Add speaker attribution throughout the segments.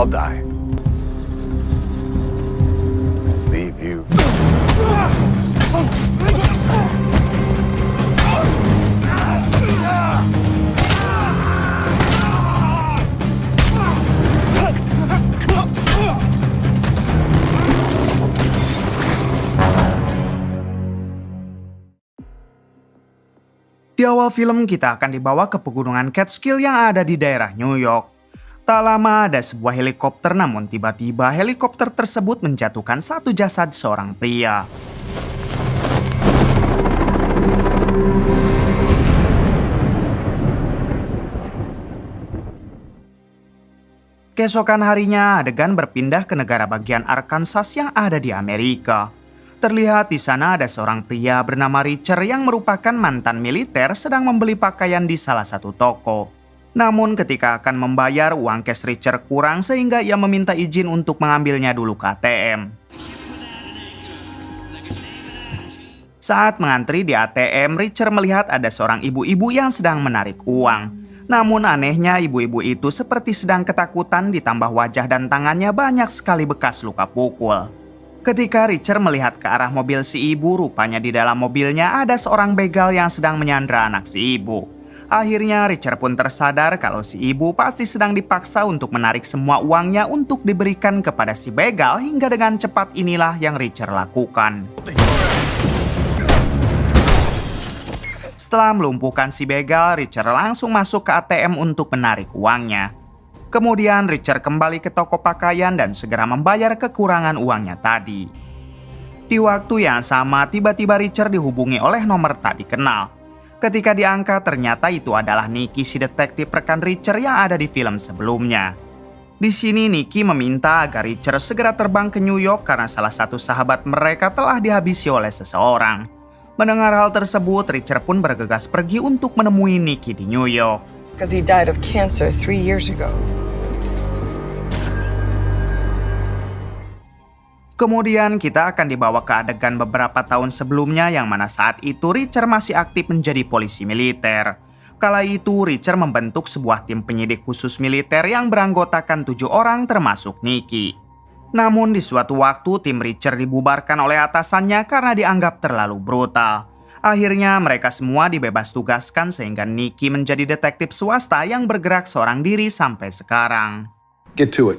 Speaker 1: I'll die. Leave you.
Speaker 2: Di awal film kita akan dibawa ke pegunungan Catskill yang ada di daerah New York. Tak lama ada sebuah helikopter, namun tiba-tiba helikopter tersebut menjatuhkan satu jasad seorang pria. Keesokan harinya adegan berpindah ke negara bagian Arkansas yang ada di Amerika. Terlihat di sana ada seorang pria bernama Richard yang merupakan mantan militer sedang membeli pakaian di salah satu toko. Namun ketika akan membayar, uang cash Richard kurang sehingga ia meminta izin untuk mengambilnya dulu ke ATM. Saat mengantri di ATM, Richard melihat ada seorang ibu-ibu yang sedang menarik uang. Namun anehnya ibu-ibu itu seperti sedang ketakutan, ditambah wajah dan tangannya banyak sekali bekas luka pukul. Ketika Richard melihat ke arah mobil si ibu, rupanya di dalam mobilnya ada seorang begal yang sedang menyandra anak si ibu. Akhirnya Richard pun tersadar kalau si ibu pasti sedang dipaksa untuk menarik semua uangnya untuk diberikan kepada si begal, hingga dengan cepat inilah yang Richard lakukan. Setelah melumpuhkan si begal, Richard langsung masuk ke ATM untuk menarik uangnya. Kemudian Richard kembali ke toko pakaian dan segera membayar kekurangan uangnya tadi. Di waktu yang sama, tiba-tiba Richard dihubungi oleh nomor tak dikenal. Ketika diangkat, ternyata itu adalah Nikki, si detektif rekan Richard yang ada di film sebelumnya. Di sini Nikki meminta agar Richard segera terbang ke New York karena salah satu sahabat mereka telah dihabisi oleh seseorang. Mendengar hal tersebut, Richard pun bergegas pergi untuk menemui Nikki di New York.
Speaker 3: Because he died of cancer 3 years ago.
Speaker 2: Kemudian kita akan dibawa ke adegan beberapa tahun sebelumnya yang mana saat itu Richard masih aktif menjadi polisi militer. Kala itu Richard membentuk sebuah tim penyidik khusus militer yang beranggotakan 7 orang termasuk Nikki. Namun di suatu waktu tim Richard dibubarkan oleh atasannya karena dianggap terlalu brutal. Akhirnya mereka semua dibebas tugaskan sehingga Nikki menjadi detektif swasta yang bergerak seorang diri sampai sekarang.
Speaker 1: Get to it.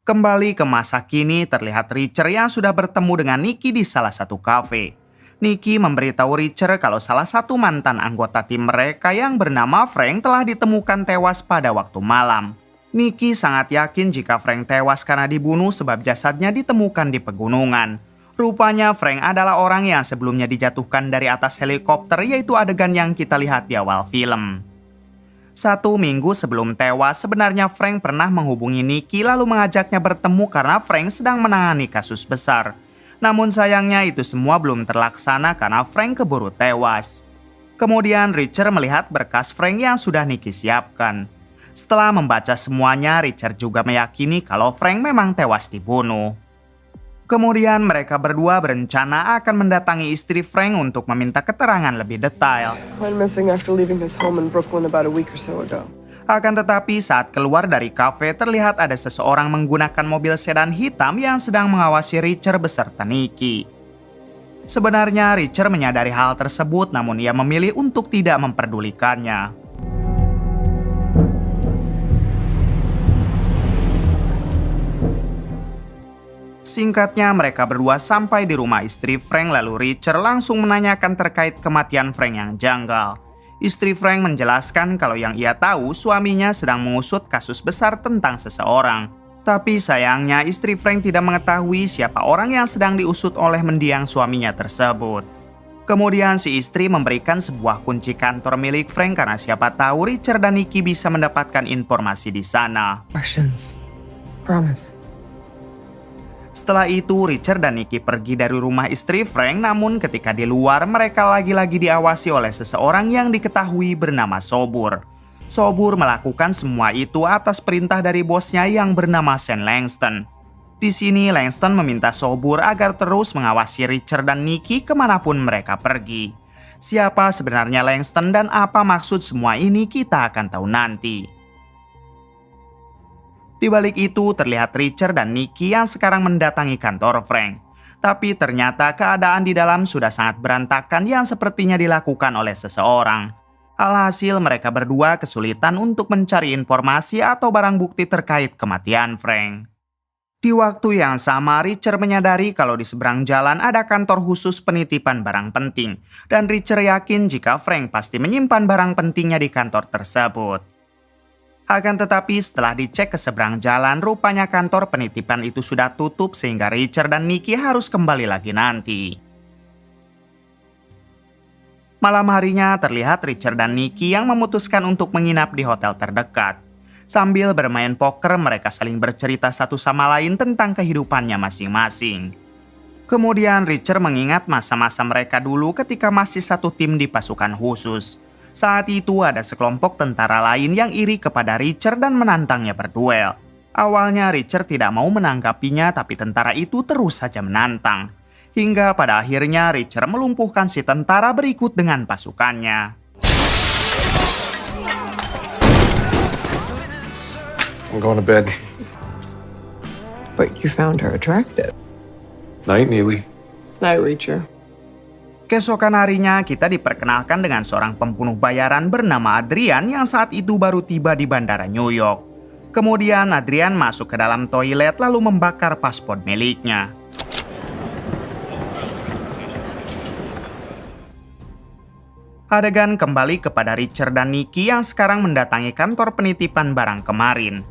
Speaker 2: Kembali ke masa kini, terlihat Richard yang sudah bertemu dengan Nikki di salah satu kafe. Nikki memberitahu Richard kalau salah satu mantan anggota tim mereka yang bernama Frank telah ditemukan tewas pada waktu malam. Nikki sangat yakin jika Frank tewas karena dibunuh sebab jasadnya ditemukan di pegunungan. Rupanya Frank adalah orang yang sebelumnya dijatuhkan dari atas helikopter, yaitu adegan yang kita lihat di awal film. 1 minggu sebelum tewas, sebenarnya Frank pernah menghubungi Nikki lalu mengajaknya bertemu karena Frank sedang menangani kasus besar. Namun sayangnya itu semua belum terlaksana karena Frank keburu tewas. Kemudian Richard melihat berkas Frank yang sudah Nikki siapkan. Setelah membaca semuanya, Richard juga meyakini kalau Frank memang tewas dibunuh. Kemudian mereka berdua berencana akan mendatangi istri Frank untuk meminta keterangan lebih detail.
Speaker 3: Went missing after leaving his home in Brooklyn about a week or so ago.
Speaker 2: Akan tetapi saat keluar dari kafe, terlihat ada seseorang menggunakan mobil sedan hitam yang sedang mengawasi Richard beserta Nikki. Sebenarnya Richard menyadari hal tersebut, namun ia memilih untuk tidak memperdulikannya. Singkatnya, mereka berdua sampai di rumah istri Frank, lalu Richard langsung menanyakan terkait kematian Frank yang janggal. Istri Frank menjelaskan kalau yang ia tahu suaminya sedang mengusut kasus besar tentang seseorang. Tapi sayangnya istri Frank tidak mengetahui siapa orang yang sedang diusut oleh mendiang suaminya tersebut. Kemudian si istri memberikan sebuah kunci kantor milik Frank karena siapa tahu Richard dan Nikki bisa mendapatkan informasi di sana.
Speaker 3: Questions. Promise.
Speaker 2: Setelah itu, Richard dan Nikki pergi dari rumah istri Frank, namun ketika di luar, mereka lagi-lagi diawasi oleh seseorang yang diketahui bernama Sobur. Sobur melakukan semua itu atas perintah dari bosnya yang bernama Sean Langston. Di sini, Langston meminta Sobur agar terus mengawasi Richard dan Nikki kemanapun mereka pergi. Siapa sebenarnya Langston dan apa maksud semua ini kita akan tahu nanti. Di balik itu terlihat Richard dan Nikki yang sekarang mendatangi kantor Frank. Tapi ternyata keadaan di dalam sudah sangat berantakan yang sepertinya dilakukan oleh seseorang. Alhasil mereka berdua kesulitan untuk mencari informasi atau barang bukti terkait kematian Frank. Di waktu yang sama, Richard menyadari kalau di seberang jalan ada kantor khusus penitipan barang penting. Dan Richard yakin jika Frank pasti menyimpan barang pentingnya di kantor tersebut. Akan tetapi setelah dicek ke seberang jalan, rupanya kantor penitipan itu sudah tutup sehingga Richard dan Nikki harus kembali lagi nanti. Malam harinya terlihat Richard dan Nikki yang memutuskan untuk menginap di hotel terdekat. Sambil bermain poker, mereka saling bercerita satu sama lain tentang kehidupannya masing-masing. Kemudian Richard mengingat masa-masa mereka dulu ketika masih satu tim di pasukan khusus. Saat itu ada sekelompok tentara lain yang iri kepada Richard dan menantangnya berduel. Awalnya Richard tidak mau menanggapinya, tapi tentara itu terus saja menantang. Hingga pada akhirnya Richard melumpuhkan si tentara berikut dengan pasukannya.
Speaker 1: I'm going to bed.
Speaker 3: But you found her attractive.
Speaker 1: Night, Neely.
Speaker 3: Night, Reacher.
Speaker 2: Keesokan harinya kita diperkenalkan dengan seorang pembunuh bayaran bernama Adrian yang saat itu baru tiba di bandara New York. Kemudian Adrian masuk ke dalam toilet lalu membakar paspor miliknya. Adegan kembali kepada Richard dan Nikki yang sekarang mendatangi kantor penitipan barang kemarin.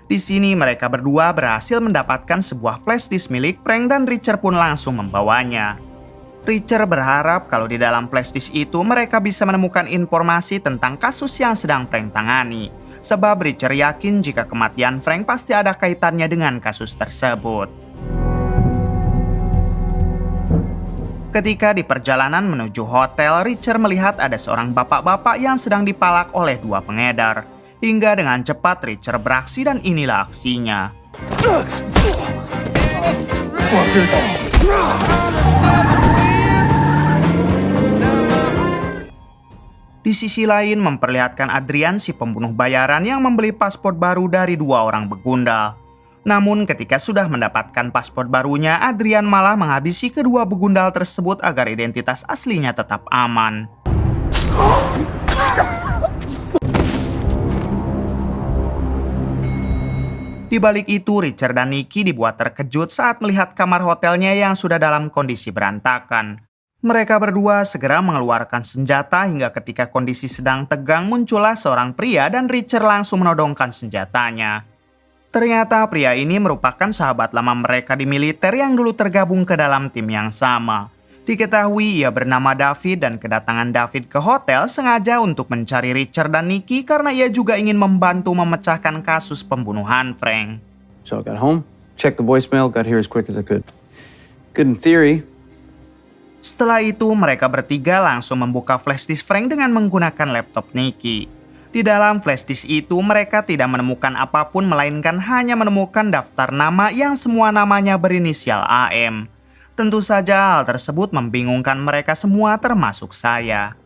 Speaker 2: Di sini mereka berdua berhasil mendapatkan sebuah flash disk milik Frank dan Richard pun langsung membawanya. Richard berharap kalau di dalam flash disk itu mereka bisa menemukan informasi tentang kasus yang sedang Frank tangani. Sebab Richard yakin jika kematian Frank pasti ada kaitannya dengan kasus tersebut. Ketika di perjalanan menuju hotel, Richard melihat ada seorang bapak-bapak yang sedang dipalak oleh dua pengedar. Hingga dengan cepat Richard beraksi dan inilah aksinya. Di sisi lain memperlihatkan Adrian si pembunuh bayaran yang membeli paspor baru dari dua orang begundal. Namun ketika sudah mendapatkan paspor barunya, Adrian malah menghabisi kedua begundal tersebut agar identitas aslinya tetap aman. Di balik itu, Richard dan Nikki dibuat terkejut saat melihat kamar hotelnya yang sudah dalam kondisi berantakan. Mereka berdua segera mengeluarkan senjata hingga ketika kondisi sedang tegang muncullah seorang pria dan Richard langsung menodongkan senjatanya. Ternyata pria ini merupakan sahabat lama mereka di militer yang dulu tergabung ke dalam tim yang sama. Diketahui ia bernama David dan kedatangan David ke hotel sengaja untuk mencari Richard dan Nikki karena ia juga ingin membantu memecahkan kasus pembunuhan Frank.
Speaker 4: So I got home, checked the voicemail, got here as quick as I could. Good in theory.
Speaker 2: Setelah itu mereka bertiga langsung membuka flashdisk Frank dengan menggunakan laptop Nikki. Di dalam flashdisk itu mereka tidak menemukan apapun melainkan hanya menemukan daftar nama yang semua namanya berinisial AM. Tentu saja hal tersebut membingungkan mereka semua termasuk saya.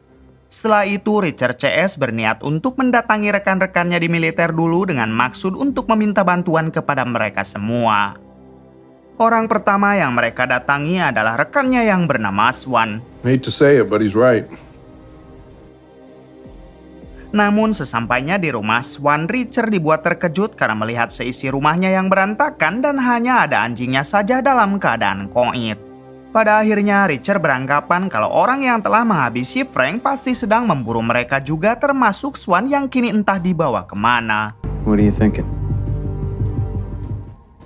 Speaker 2: Setelah itu Richard CS berniat untuk mendatangi rekan-rekannya di militer dulu dengan maksud untuk meminta bantuan kepada mereka semua. Orang pertama yang mereka datangi adalah rekannya yang bernama Swan.
Speaker 1: Hate to say it, but he's right.
Speaker 2: Namun sesampainya di rumah Swan, Richard dibuat terkejut karena melihat seisi rumahnya yang berantakan dan hanya ada anjingnya saja dalam keadaan koit. Pada akhirnya Richard beranggapan kalau orang yang telah menghabisi Frank pasti sedang memburu mereka juga termasuk Swan yang kini entah dibawa kemana.
Speaker 4: What are you thinking?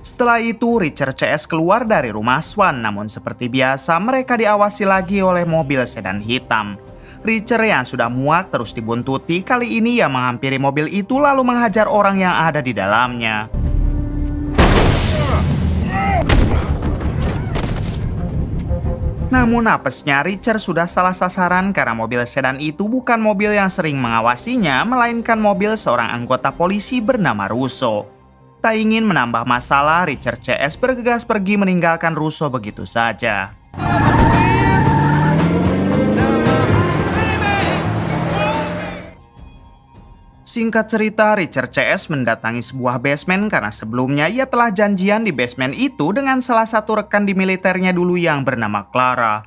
Speaker 2: Setelah itu Richard CS keluar dari rumah Swan, namun seperti biasa mereka diawasi lagi oleh mobil sedan hitam. Richard yang sudah muak terus dibuntuti, kali ini ia menghampiri mobil itu lalu menghajar orang yang ada di dalamnya. Namun apesnya Richard sudah salah sasaran karena mobil sedan itu bukan mobil yang sering mengawasinya, melainkan mobil seorang anggota polisi bernama Russo. Tak ingin menambah masalah, Richard CS bergegas pergi meninggalkan Russo begitu saja. Singkat cerita, Richard CS mendatangi sebuah basement karena sebelumnya ia telah janjian di basement itu dengan salah satu rekan di militernya dulu yang bernama Clara.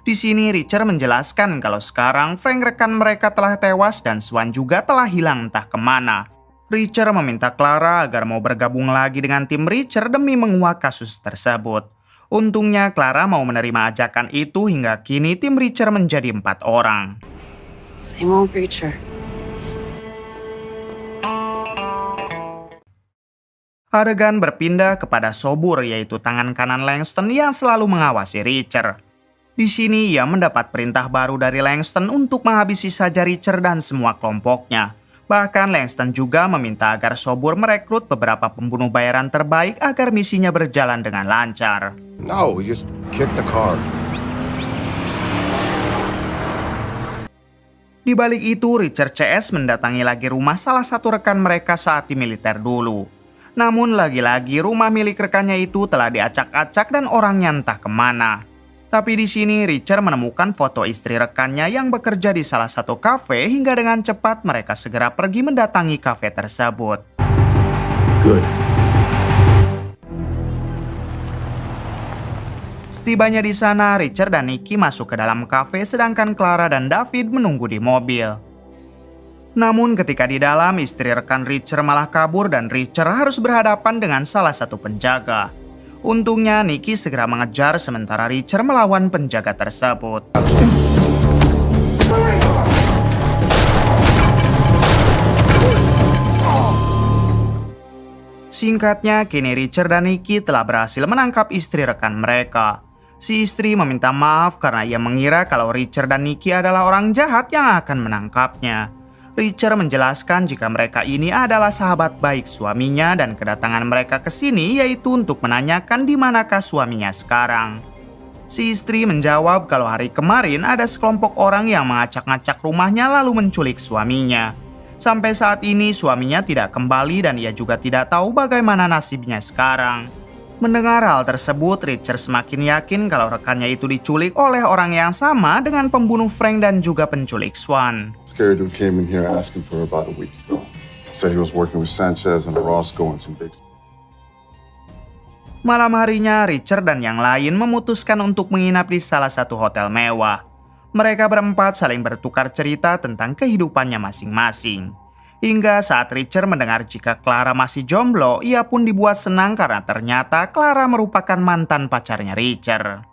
Speaker 2: Di sini Richard menjelaskan kalau sekarang Frank rekan mereka telah tewas dan Swan juga telah hilang entah kemana. Richard meminta Clara agar mau bergabung lagi dengan tim Richard demi menguak kasus tersebut. Untungnya Clara mau menerima ajakan itu hingga kini tim Richard menjadi 4 orang.
Speaker 5: Same old Reacher.
Speaker 2: Adegan berpindah kepada Sobur, yaitu tangan kanan Langston yang selalu mengawasi Richard. Di sini ia mendapat perintah baru dari Langston untuk menghabisi saja Richard dan semua kelompoknya. Bahkan Langston juga meminta agar Sobur merekrut beberapa pembunuh bayaran terbaik agar misinya berjalan dengan lancar.
Speaker 6: No, we just kicked the car.
Speaker 2: Di balik itu, Richard CS mendatangi lagi rumah salah satu rekan mereka saat di militer dulu. Namun lagi-lagi rumah milik rekannya itu telah diacak-acak dan orangnya entah kemana. Tapi di sini Richard menemukan foto istri rekannya yang bekerja di salah satu kafe hingga dengan cepat mereka segera pergi mendatangi kafe tersebut.
Speaker 1: Good.
Speaker 2: Setibanya di sana, Richard dan Nikki masuk ke dalam kafe sedangkan Clara dan David menunggu di mobil. Namun ketika di dalam, istri rekan Richard malah kabur dan Richard harus berhadapan dengan salah satu penjaga. Untungnya Nikki segera mengejar sementara Richard melawan penjaga tersebut. Singkatnya, kini Richard dan Nikki telah berhasil menangkap istri rekan mereka. Si istri meminta maaf karena ia mengira kalau Richard dan Nikki adalah orang jahat yang akan menangkapnya. Richard menjelaskan jika mereka ini adalah sahabat baik suaminya dan kedatangan mereka ke sini yaitu untuk menanyakan di manakah suaminya sekarang. Si istri menjawab kalau hari kemarin ada sekelompok orang yang mengacak-ngacak rumahnya lalu menculik suaminya. Sampai saat ini suaminya tidak kembali dan ia juga tidak tahu bagaimana nasibnya sekarang. Mendengar hal tersebut, Richard semakin yakin kalau rekannya itu diculik oleh orang yang sama dengan pembunuh Frank dan juga penculik Swan.
Speaker 6: Scary dude came in here asking for her about a week ago. Said he was working with Sanchez and Roscoe and some big...
Speaker 2: Malam harinya, Richard dan yang lain memutuskan untuk menginap di salah satu hotel mewah. Mereka berempat saling bertukar cerita tentang kehidupannya masing-masing. Hingga saat Richard mendengar jika Clara masih jomblo, ia pun dibuat senang karena ternyata Clara merupakan mantan pacarnya Richard.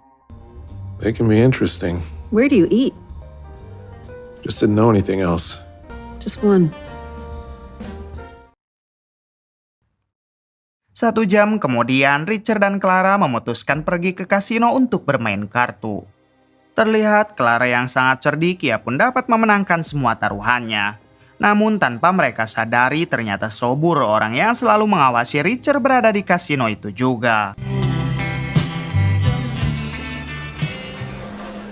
Speaker 1: Making me interesting.
Speaker 5: Where do you eat?
Speaker 1: Just didn't know anything else.
Speaker 5: Just one.
Speaker 2: 1 jam kemudian, Richard dan Clara memutuskan pergi ke kasino untuk bermain kartu. Terlihat Clara yang sangat cerdik, ia pun dapat memenangkan semua taruhannya. Namun tanpa mereka sadari ternyata Sobur, orang yang selalu mengawasi Richard, berada di kasino itu juga.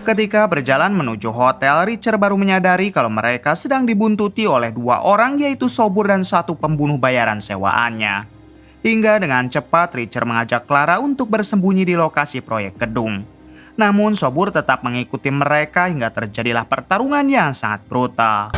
Speaker 2: Ketika berjalan menuju hotel, Richard baru menyadari kalau mereka sedang dibuntuti oleh 2 orang yaitu Sobur dan satu pembunuh bayaran sewaannya. Hingga dengan cepat Richard mengajak Clara untuk bersembunyi di lokasi proyek gedung. Namun Sobur tetap mengikuti mereka hingga terjadilah pertarungan yang sangat brutal.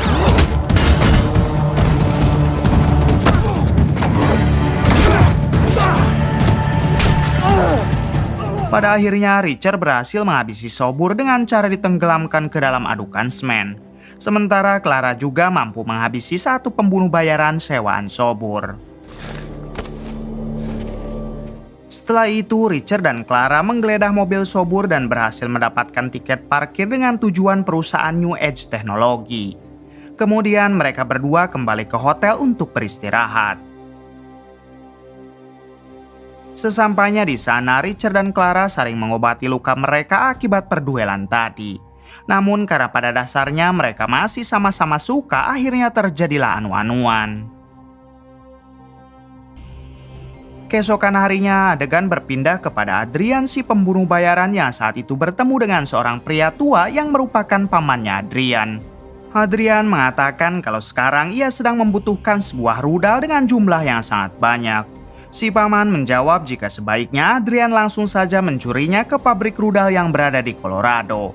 Speaker 2: Pada akhirnya Richard berhasil menghabisi Sobur dengan cara ditenggelamkan ke dalam adukan semen. Sementara Clara juga mampu menghabisi satu pembunuh bayaran sewaan Sobur. Setelah itu Richard dan Clara menggeledah mobil Sobur dan berhasil mendapatkan tiket parkir dengan tujuan perusahaan New Age Teknologi. Kemudian mereka berdua kembali ke hotel untuk beristirahat. Sesampainya di sana, Richard dan Clara saling mengobati luka mereka akibat perduelan tadi. Namun karena pada dasarnya mereka masih sama-sama suka, akhirnya terjadilah anu-anuan. Keesokan harinya, adegan berpindah kepada Adrian, si pembunuh bayaran yang saat itu bertemu dengan seorang pria tua yang merupakan pamannya Adrian. Adrian mengatakan kalau sekarang ia sedang membutuhkan sebuah rudal dengan jumlah yang sangat banyak. Si paman menjawab jika sebaiknya Adrian langsung saja mencurinya ke pabrik rudal yang berada di Colorado.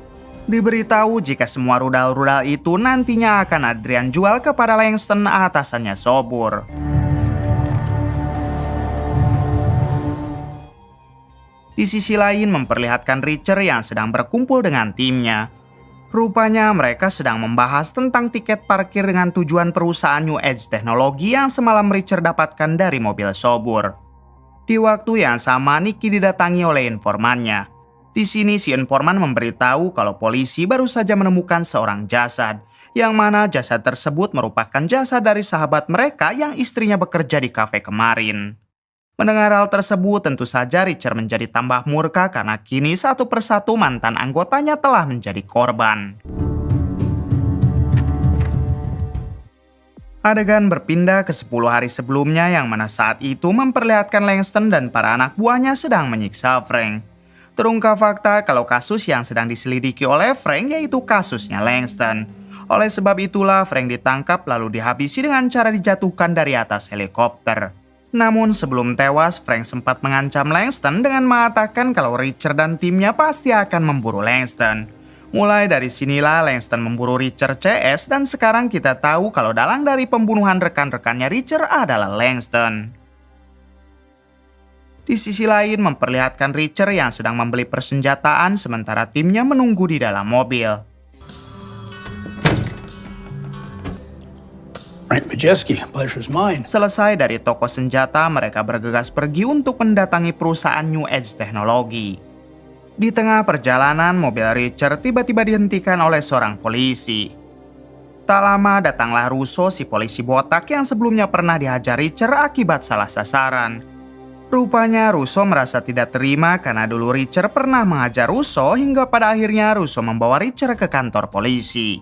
Speaker 2: Diberitahu jika semua rudal-rudal itu nantinya akan Adrian jual kepada Langston atasannya Sobur. Di sisi lain memperlihatkan Reacher yang sedang berkumpul dengan timnya. Rupanya mereka sedang membahas tentang tiket parkir dengan tujuan perusahaan New Age Teknologi yang semalam Reacher dapatkan dari mobil Sobur. Di waktu yang sama Nikki didatangi oleh informannya. Di sini si informan memberitahu kalau polisi baru saja menemukan seorang jasad, yang mana jasad tersebut merupakan jasad dari sahabat mereka yang istrinya bekerja di kafe kemarin. Mendengar hal tersebut, tentu saja Reacher menjadi tambah murka karena kini satu persatu mantan anggotanya telah menjadi korban. Adegan berpindah ke 10 hari sebelumnya yang mana saat itu memperlihatkan Langston dan para anak buahnya sedang menyiksa Frank. Terungkap fakta kalau kasus yang sedang diselidiki oleh Frank yaitu kasusnya Langston. Oleh sebab itulah Frank ditangkap lalu dihabisi dengan cara dijatuhkan dari atas helikopter. Namun sebelum tewas, Frank sempat mengancam Langston dengan mengatakan kalau Reacher dan timnya pasti akan memburu Langston. Mulai dari sinilah Langston memburu Reacher CS dan sekarang kita tahu kalau dalang dari pembunuhan rekan-rekannya Reacher adalah Langston. Di sisi lain memperlihatkan Reacher yang sedang membeli persenjataan sementara timnya menunggu di dalam mobil.
Speaker 7: Frank Majeski, pleasure's mine.
Speaker 2: Selesai dari toko senjata, mereka bergegas pergi untuk mendatangi perusahaan New Age Teknologi. Di tengah perjalanan, mobil Reacher tiba-tiba dihentikan oleh seorang polisi. Tak lama datanglah Russo, si polisi botak yang sebelumnya pernah dihajar Reacher akibat salah sasaran. Rupanya Russo merasa tidak terima karena dulu Reacher pernah menghajar Russo hingga pada akhirnya Russo membawa Reacher ke kantor polisi.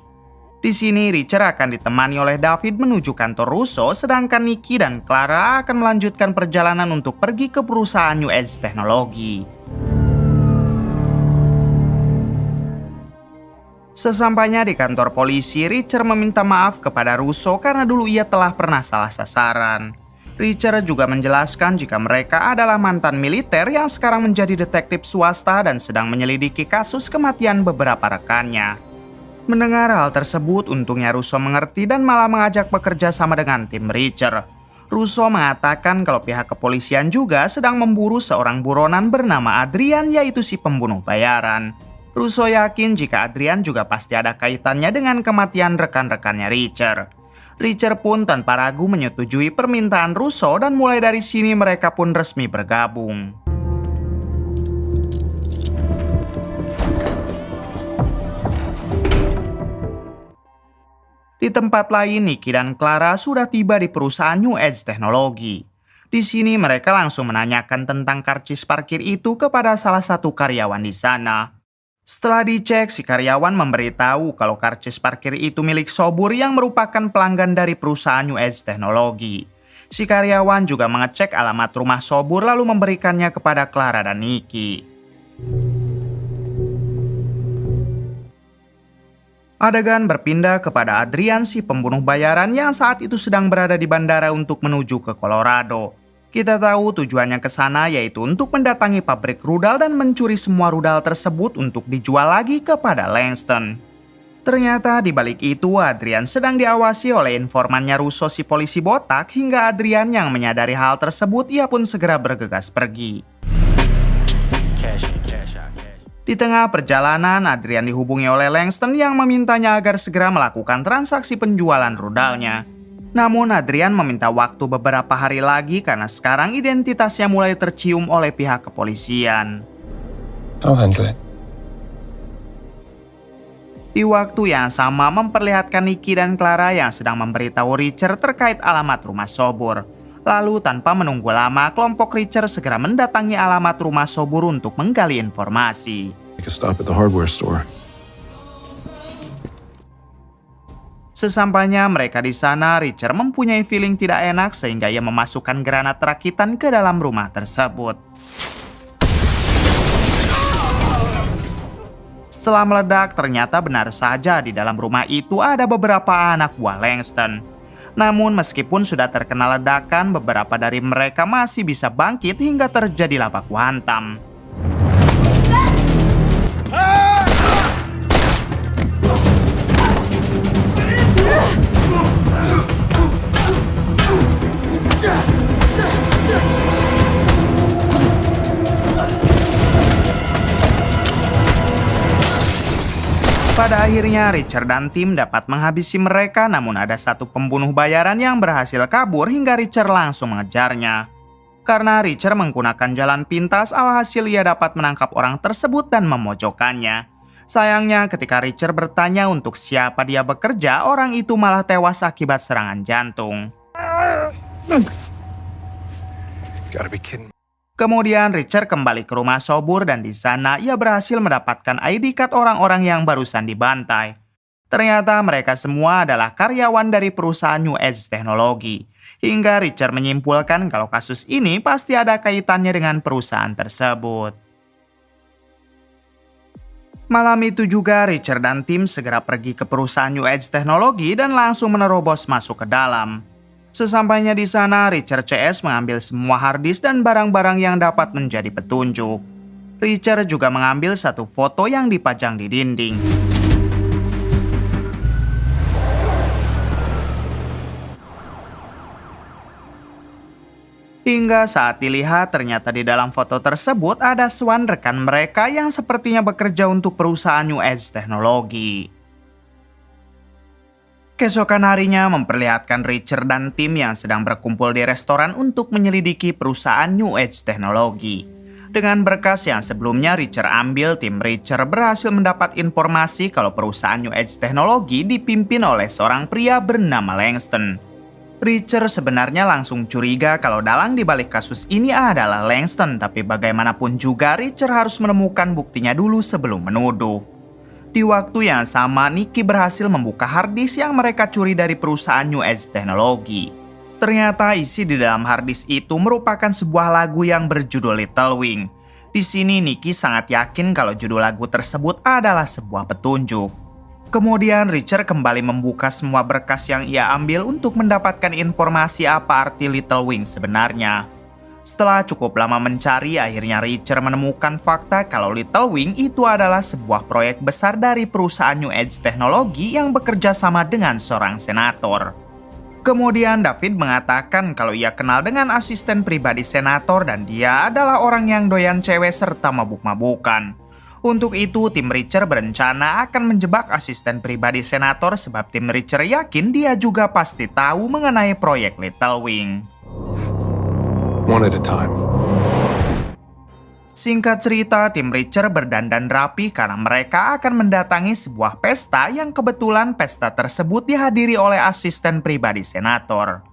Speaker 2: Di sini Reacher akan ditemani oleh David menuju kantor Russo, sedangkan Nikki dan Clara akan melanjutkan perjalanan untuk pergi ke perusahaan New Age Teknologi. Sesampainya di kantor polisi, Reacher meminta maaf kepada Russo karena dulu ia telah pernah salah sasaran. Reacher juga menjelaskan jika mereka adalah mantan militer yang sekarang menjadi detektif swasta dan sedang menyelidiki kasus kematian beberapa rekannya. Mendengar hal tersebut, untungnya Russo mengerti dan malah mengajak bekerja sama dengan tim Reacher. Russo mengatakan kalau pihak kepolisian juga sedang memburu seorang buronan bernama Adrian, yaitu si pembunuh bayaran. Russo yakin jika Adrian juga pasti ada kaitannya dengan kematian rekan-rekannya Reacher. Reacher pun tanpa ragu menyetujui permintaan Russo dan mulai dari sini mereka pun resmi bergabung. Di tempat lain, Nikki dan Clara sudah tiba di perusahaan New Age Teknologi. Di sini mereka langsung menanyakan tentang karcis parkir itu kepada salah satu karyawan di sana. Setelah dicek, si karyawan memberitahu kalau karcis parkir itu milik Sobur yang merupakan pelanggan dari perusahaan New Age Teknologi. Si karyawan juga mengecek alamat rumah Sobur lalu memberikannya kepada Clara dan Nikki. Adegan berpindah kepada Adrian, si pembunuh bayaran yang saat itu sedang berada di bandara untuk menuju ke Colorado. Kita tahu tujuannya ke sana yaitu untuk mendatangi pabrik rudal dan mencuri semua rudal tersebut untuk dijual lagi kepada Langston. Ternyata di balik itu Adrian sedang diawasi oleh informannya Russo, si polisi botak, hingga Adrian yang menyadari hal tersebut ia pun segera bergegas pergi. Di tengah perjalanan, Adrian dihubungi oleh Langston yang memintanya agar segera melakukan transaksi penjualan rudalnya. Namun Adrian meminta waktu beberapa hari lagi karena sekarang identitasnya mulai tercium oleh pihak kepolisian.
Speaker 1: I'll handle it.
Speaker 2: Di waktu yang sama memperlihatkan Nikki dan Clara yang sedang memberitahu Reacher terkait alamat rumah Sobur. Lalu tanpa menunggu lama, kelompok Reacher segera mendatangi alamat rumah Sobur untuk menggali informasi.
Speaker 1: Take a stop at the hardware store.
Speaker 2: Sesampainya mereka di sana, Reacher mempunyai feeling tidak enak sehingga ia memasukkan granat rakitan ke dalam rumah tersebut. Setelah meledak, ternyata benar saja di dalam rumah itu ada beberapa anak buah Langston. Namun meskipun sudah terkena ledakan, beberapa dari mereka masih bisa bangkit hingga terjadilah baku hantam. Pada akhirnya Richard dan tim dapat menghabisi mereka, namun ada satu pembunuh bayaran yang berhasil kabur hingga Richard langsung mengejarnya. Karena Richard menggunakan jalan pintas, alhasil ia dapat menangkap orang tersebut dan memojokkannya. Sayangnya ketika Richard bertanya untuk siapa dia bekerja, orang itu malah tewas akibat serangan jantung.
Speaker 1: Gotta be kidding.
Speaker 2: Kemudian Richard kembali ke rumah Sobur dan di sana ia berhasil mendapatkan ID card orang-orang yang barusan dibantai. Ternyata mereka semua adalah karyawan dari perusahaan New Age Teknologi. Hingga Richard menyimpulkan kalau kasus ini pasti ada kaitannya dengan perusahaan tersebut. Malam itu juga Richard dan tim segera pergi ke perusahaan New Age Teknologi dan langsung menerobos masuk ke dalam. Sesampainya di sana, Richard CS mengambil semua harddisk dan barang-barang yang dapat menjadi petunjuk. Richard juga mengambil satu foto yang dipajang di dinding. Hingga saat dilihat, ternyata di dalam foto tersebut ada Swan, rekan mereka yang sepertinya bekerja untuk perusahaan New Age Teknologi. Keesokan harinya memperlihatkan Richard dan tim yang sedang berkumpul di restoran untuk menyelidiki perusahaan New Age Teknologi. Dengan berkas yang sebelumnya Richard ambil, tim Richard berhasil mendapat informasi kalau perusahaan New Age Teknologi dipimpin oleh seorang pria bernama Langston. Richard sebenarnya langsung curiga kalau dalang di balik kasus ini adalah Langston, tapi bagaimanapun juga Richard harus menemukan buktinya dulu sebelum menuduh. Di waktu yang sama, Nicky berhasil membuka harddisk yang mereka curi dari perusahaan New Age Teknologi. Ternyata isi di dalam harddisk itu merupakan sebuah lagu yang berjudul Little Wing. Di sini Nicky sangat yakin kalau judul lagu tersebut adalah sebuah petunjuk. Kemudian Richard kembali membuka semua berkas yang ia ambil untuk mendapatkan informasi apa arti Little Wing sebenarnya. Setelah cukup lama mencari, akhirnya Richard menemukan fakta kalau Little Wing itu adalah sebuah proyek besar dari perusahaan New Age Teknologi yang bekerja sama dengan seorang senator. Kemudian David mengatakan kalau ia kenal dengan asisten pribadi senator dan dia adalah orang yang doyan cewek serta mabuk-mabukan. Untuk itu, tim Richard berencana akan menjebak asisten pribadi senator sebab tim Richard yakin dia juga pasti tahu mengenai proyek Little Wing.
Speaker 1: One at a time.
Speaker 2: Singkat cerita, tim Richard berdandan rapi karena mereka akan mendatangi sebuah pesta yang kebetulan pesta tersebut dihadiri oleh asisten pribadi senator.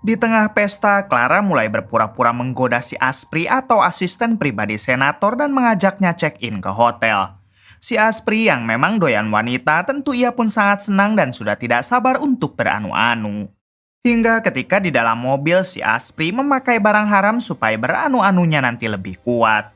Speaker 2: Di tengah pesta, Clara mulai berpura-pura menggoda si Asprey atau asisten pribadi senator dan mengajaknya check-in ke hotel. Si Asprey yang memang doyan wanita, tentu ia pun sangat senang dan sudah tidak sabar untuk beranu-anu. Hingga ketika di dalam mobil, si Asprey memakai barang haram supaya beranu-anunya nanti lebih kuat.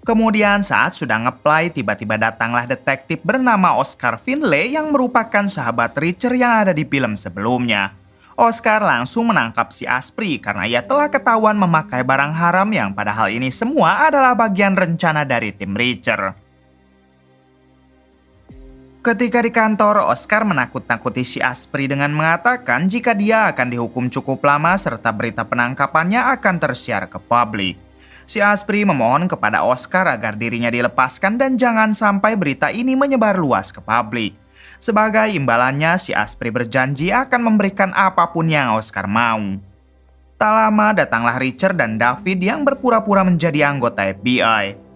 Speaker 2: Kemudian saat sudah ngeplay, tiba-tiba datanglah detektif bernama Oscar Finlay yang merupakan sahabat Richard yang ada di film sebelumnya. Oscar langsung menangkap si Asprey karena ia telah ketahuan memakai barang haram yang padahal ini semua adalah bagian rencana dari tim Richard. Ketika di kantor, Oscar menakut-nakuti si Asprey dengan mengatakan jika dia akan dihukum cukup lama serta berita penangkapannya akan tersiar ke publik. Si Asprey memohon kepada Oscar agar dirinya dilepaskan dan jangan sampai berita ini menyebar luas ke publik. Sebagai imbalannya, si Asprey berjanji akan memberikan apapun yang Oscar mau. Tak lama datanglah Richard dan David yang berpura-pura menjadi anggota FBI.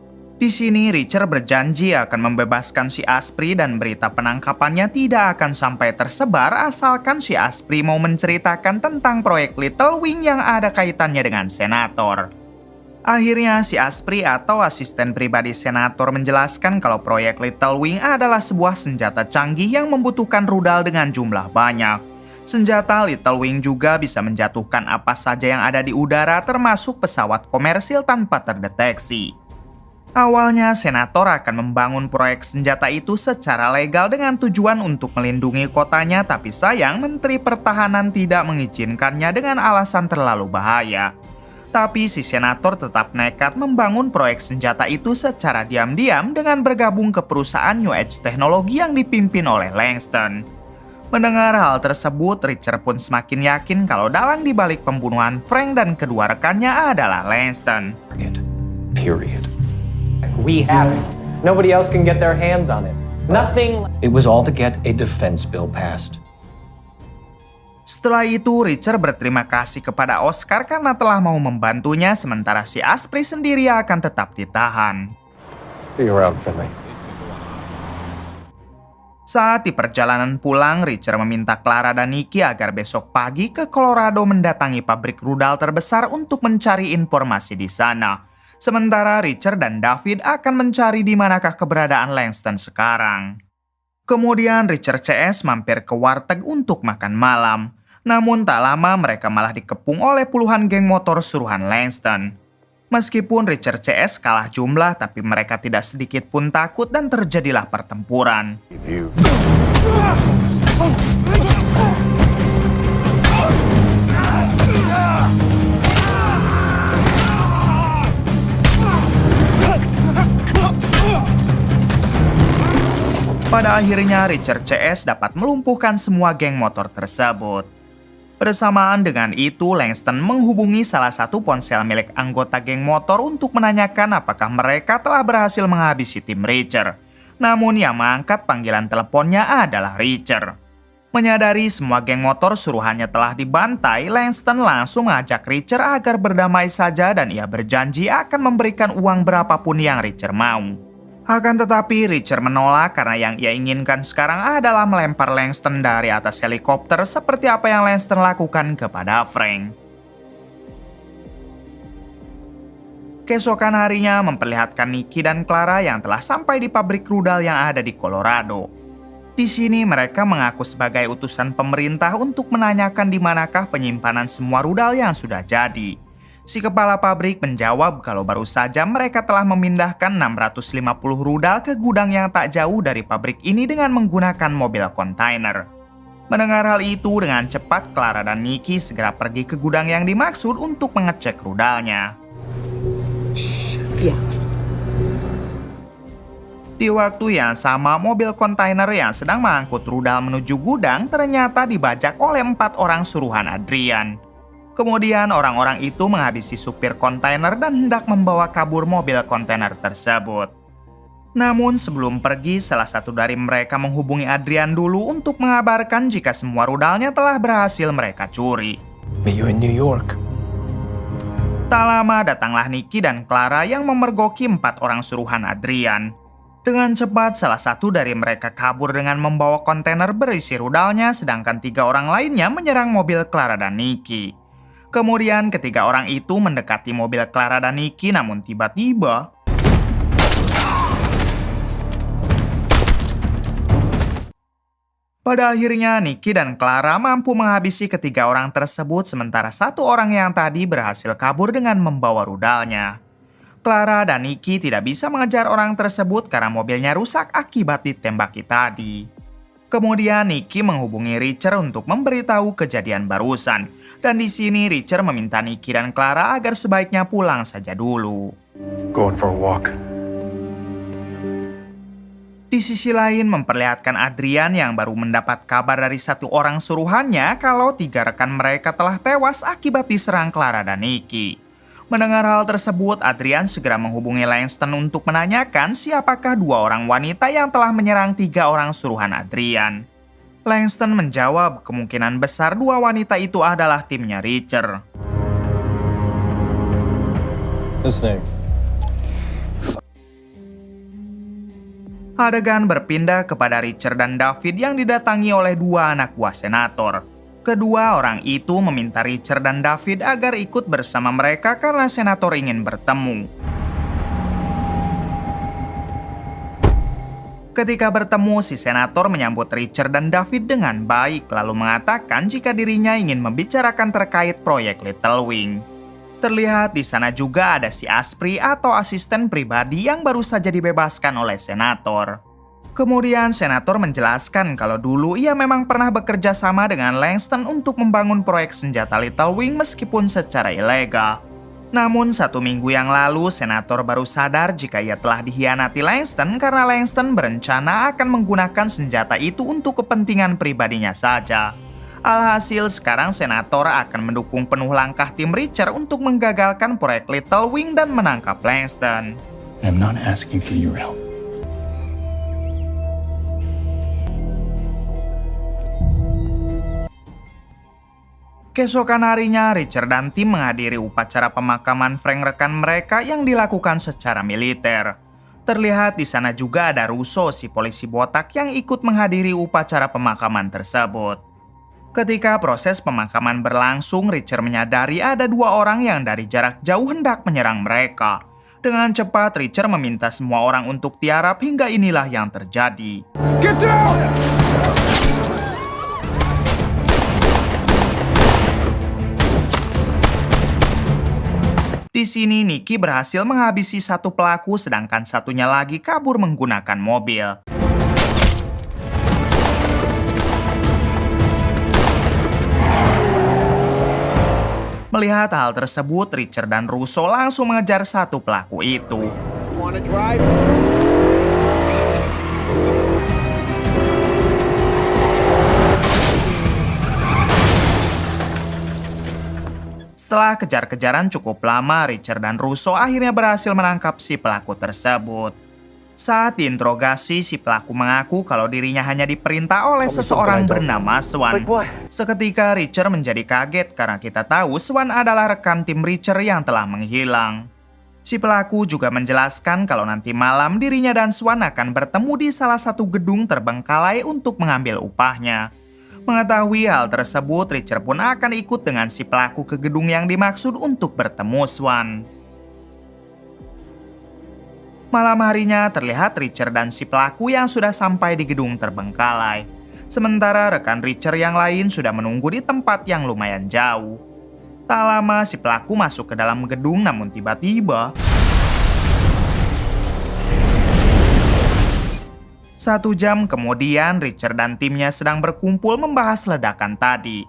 Speaker 2: Di sini Richard berjanji akan membebaskan si Asprey dan berita penangkapannya tidak akan sampai tersebar asalkan si Asprey mau menceritakan tentang proyek Little Wing yang ada kaitannya dengan senator. Akhirnya si Asprey atau asisten pribadi senator menjelaskan kalau proyek Little Wing adalah sebuah senjata canggih yang membutuhkan rudal dengan jumlah banyak. Senjata Little Wing juga bisa menjatuhkan apa saja yang ada di udara termasuk pesawat komersil tanpa terdeteksi. Awalnya, senator akan membangun proyek senjata itu secara legal dengan tujuan untuk melindungi kotanya, tapi sayang Menteri Pertahanan tidak mengizinkannya dengan alasan terlalu bahaya. Tapi si senator tetap nekat membangun proyek senjata itu secara diam-diam dengan bergabung ke perusahaan New Age Teknologi yang dipimpin oleh Langston. Mendengar hal tersebut, Richard pun semakin yakin kalau dalang di balik pembunuhan Frank dan kedua rekannya adalah Langston.
Speaker 1: Period.
Speaker 8: We have it. Nobody else can get their hands on it. Nothing. It was all to get a defense bill passed.
Speaker 2: Setelah itu, Richard berterima kasih kepada Oscar karena telah mau membantunya, sementara si Asprey sendiri akan tetap ditahan.
Speaker 1: See you around, Finley.
Speaker 2: Saat di perjalanan pulang, Richard meminta Clara dan Nicky agar besok pagi ke Colorado mendatangi pabrik rudal terbesar untuk mencari informasi di sana. Sementara Richard dan David akan mencari di manakah keberadaan Langston sekarang. Kemudian Richard CS mampir ke warteg untuk makan malam. Namun tak lama mereka malah dikepung oleh puluhan geng motor suruhan Langston. Meskipun Richard CS kalah jumlah, tapi mereka tidak sedikit pun takut dan terjadilah pertempuran. Pada akhirnya Richard CS dapat melumpuhkan semua geng motor tersebut. Bersamaan dengan itu, Langston menghubungi salah satu ponsel milik anggota geng motor untuk menanyakan apakah mereka telah berhasil menghabisi tim Richard. Namun yang mengangkat panggilan teleponnya adalah Richard. Menyadari semua geng motor suruhannya telah dibantai, Langston langsung mengajak Richard agar berdamai saja dan ia berjanji akan memberikan uang berapapun yang Richard mau. Akan tetapi Richard menolak karena yang ia inginkan sekarang adalah melempar Langston dari atas helikopter seperti apa yang Langston lakukan kepada Frank. Keesokan harinya memperlihatkan Nicky dan Clara yang telah sampai di pabrik rudal yang ada di Colorado. Di sini mereka mengaku sebagai utusan pemerintah untuk menanyakan di manakah penyimpanan semua rudal yang sudah jadi. Si kepala pabrik menjawab kalau baru saja mereka telah memindahkan 650 rudal ke gudang yang tak jauh dari pabrik ini dengan menggunakan mobil kontainer. Mendengar hal itu, dengan cepat Clara dan Nicky segera pergi ke gudang yang dimaksud untuk mengecek rudalnya.
Speaker 5: Yeah.
Speaker 2: Di waktu yang sama, mobil kontainer yang sedang mengangkut rudal menuju gudang ternyata dibajak oleh 4 orang suruhan Adrian. Kemudian orang-orang itu menghabisi supir kontainer dan hendak membawa kabur mobil kontainer tersebut. Namun sebelum pergi, salah satu dari mereka menghubungi Adrian dulu untuk mengabarkan jika semua rudalnya telah berhasil mereka curi.
Speaker 8: Meet you in New York.
Speaker 2: Tak lama datanglah Nicky dan Clara yang memergoki 4 orang suruhan Adrian. Dengan cepat, salah satu dari mereka kabur dengan membawa kontainer berisi rudalnya, sedangkan 3 orang lainnya menyerang mobil Clara dan Nicky. Kemudian ketiga orang itu mendekati mobil Clara dan Nicky, namun tiba-tiba pada akhirnya Nicky dan Clara mampu menghabisi ketiga orang tersebut, sementara 1 orang yang tadi berhasil kabur dengan membawa rudalnya. Clara dan Nicky tidak bisa mengejar orang tersebut karena mobilnya rusak akibat ditembaki tadi. Kemudian Nicky menghubungi Richard untuk memberitahu kejadian barusan. Dan di sini Richard meminta Nicky dan Clara agar sebaiknya pulang saja dulu.
Speaker 1: Going for a walk.
Speaker 2: Di sisi lain memperlihatkan Adrian yang baru mendapat kabar dari 1 orang suruhannya kalau 3 rekan mereka telah tewas akibat diserang Clara dan Nicky. Mendengar hal tersebut, Adrian segera menghubungi Langston untuk menanyakan siapakah 2 orang wanita yang telah menyerang 3 orang suruhan Adrian. Langston menjawab kemungkinan besar 2 wanita itu adalah timnya Richard.
Speaker 8: Listening.
Speaker 2: Adegan berpindah kepada Richard dan David yang didatangi oleh 2 anak buah senator. Kedua orang itu meminta Richard dan David agar ikut bersama mereka karena senator ingin bertemu. Ketika bertemu, si senator menyambut Richard dan David dengan baik, lalu mengatakan jika dirinya ingin membicarakan terkait proyek Little Wing. Terlihat di sana juga ada si Asprey atau asisten pribadi yang baru saja dibebaskan oleh senator. Kemudian senator menjelaskan kalau dulu ia memang pernah bekerja sama dengan Langston untuk membangun proyek senjata Little Wing meskipun secara ilegal. Namun 1 minggu yang lalu, senator baru sadar jika ia telah dikhianati Langston karena Langston berencana akan menggunakan senjata itu untuk kepentingan pribadinya saja. Alhasil sekarang senator akan mendukung penuh langkah tim Richard untuk menggagalkan proyek Little Wing dan menangkap Langston.
Speaker 9: I'm not asking for your help.
Speaker 2: Keesokan harinya, Richard dan tim menghadiri upacara pemakaman Frank rekan mereka yang dilakukan secara militer. Terlihat di sana juga ada Russo, si polisi botak yang ikut menghadiri upacara pemakaman tersebut. Ketika proses pemakaman berlangsung, Richard menyadari ada dua orang yang dari jarak jauh hendak menyerang mereka. Dengan cepat, Richard meminta semua orang untuk tiarap hingga inilah yang terjadi.
Speaker 1: Get down!
Speaker 2: Di sini Nicky berhasil menghabisi satu pelaku sedangkan satunya lagi kabur menggunakan mobil. Melihat hal tersebut, Richard dan Russo langsung mengejar satu pelaku itu. Setelah kejar-kejaran cukup lama, Richard dan Russo akhirnya berhasil menangkap si pelaku tersebut. Saat diinterogasi, si pelaku mengaku kalau dirinya hanya diperintah oleh seseorang bernama Swan. Seketika Richard menjadi kaget karena kita tahu Swan adalah rekan tim Richard yang telah menghilang. Si pelaku juga menjelaskan kalau nanti malam dirinya dan Swan akan bertemu di salah satu gedung terbengkalai untuk mengambil upahnya. Mengetahui hal tersebut, Richard pun akan ikut dengan si pelaku ke gedung yang dimaksud untuk bertemu Swan. Malam harinya terlihat Richard dan si pelaku yang sudah sampai di gedung terbengkalai. Sementara rekan Richard yang lain sudah menunggu di tempat yang lumayan jauh. Tak lama si pelaku masuk ke dalam gedung, namun tiba-tiba 1 jam kemudian, Richard dan timnya sedang berkumpul membahas ledakan tadi.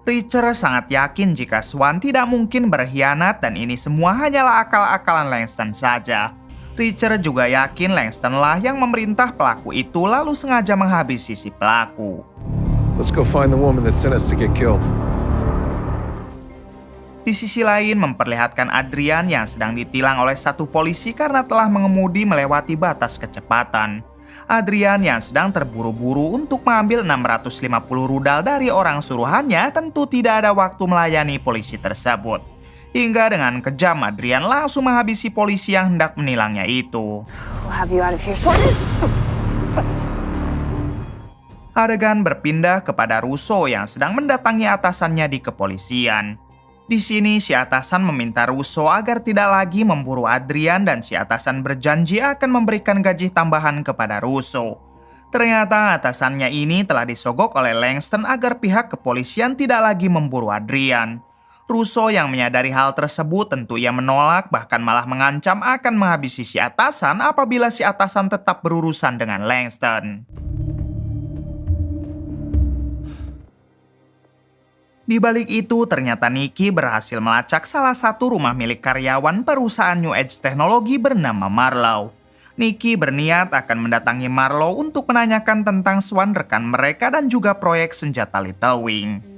Speaker 2: Richard sangat yakin jika Swan tidak mungkin berkhianat dan ini semua hanyalah akal-akalan Langston saja. Richard juga yakin Langston lah yang memerintah pelaku itu lalu sengaja menghabisi si pelaku.
Speaker 1: Let's go find the woman that sent us to get killed.
Speaker 2: Di sisi lain memperlihatkan Adrian yang sedang ditilang oleh satu polisi karena telah mengemudi melewati batas kecepatan. Adrian yang sedang terburu-buru untuk mengambil 650 rudal dari orang suruhannya tentu tidak ada waktu melayani polisi tersebut. Hingga dengan kejam Adrian langsung menghabisi polisi yang hendak menilangnya itu. Adegan berpindah kepada Russo yang sedang mendatangi atasannya di kepolisian. Di sini si atasan meminta Russo agar tidak lagi memburu Adrian dan si atasan berjanji akan memberikan gaji tambahan kepada Russo. Ternyata atasannya ini telah disogok oleh Langston agar pihak kepolisian tidak lagi memburu Adrian. Russo yang menyadari hal tersebut tentu ia menolak bahkan malah mengancam akan menghabisi si atasan apabila si atasan tetap berurusan dengan Langston. Di balik itu, ternyata Nicky berhasil melacak salah satu rumah milik karyawan perusahaan New Age Teknologi bernama Marlowe. Nicky berniat akan mendatangi Marlowe untuk menanyakan tentang Swan rekan mereka dan juga proyek senjata Little Wing.